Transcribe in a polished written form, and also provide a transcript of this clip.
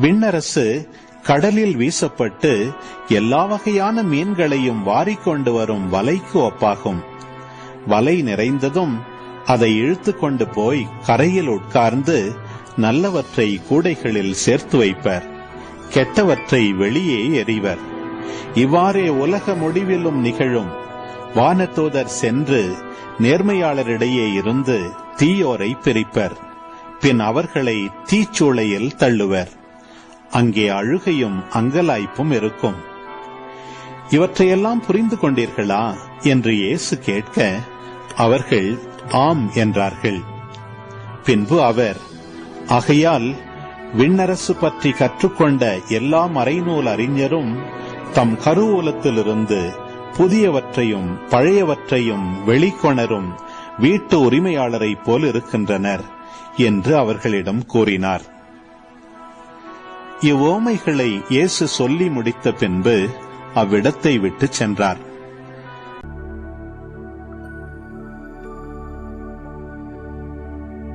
விண்ணரசு கடலில் வீசப்பட்டு எல்லா வகையான மீன்களையும் வாரிக்கொண்டு வரும் வலைக்கு ஒப்பாகும். வலை நிறைந்ததும் அதை இழுத்து கொண்டு போய் கரையில் உட்கார்ந்து நல்லவற்றை கூடைகளில் சேர்த்து வைப்பர், கெட்டவற்றை வெளியே எறிவர். இவ்வாறே உலக முடிவிலும் நிகழும். வானதூதர் சென்று நேர்மையாளரிடையே இருந்து தீயோரை பிரிப்பர், பின் அவர்களை தீச்சூளையில் தள்ளுவர். அங்கே அழுகையும் அங்கலாய்ப்பும் இருக்கும். இவற்றையெல்லாம் புரிந்து கொண்டீர்களா என்று இயேசு கேட்க, அவர்கள் ஆம் என்றார்கள். பின்பு அவர், ஆகையால் விண்ணரசு பற்றி கற்றுக்கொண்ட எல்லா மறைநூல் அறிஞரும் தம் கருவூலத்திலிருந்து புதியவற்றையும் பழையவற்றையும் வெளிக்கொணரும் வீட்டு உரிமையாளரைப் போல் இருக்கின்றனர் என்று அவர்களிடம் கூறினார். இவ்வோமைகளை இயேசு சொல்லி முடித்த பின்பு அவ்விடத்தை விட்டு சென்றார்.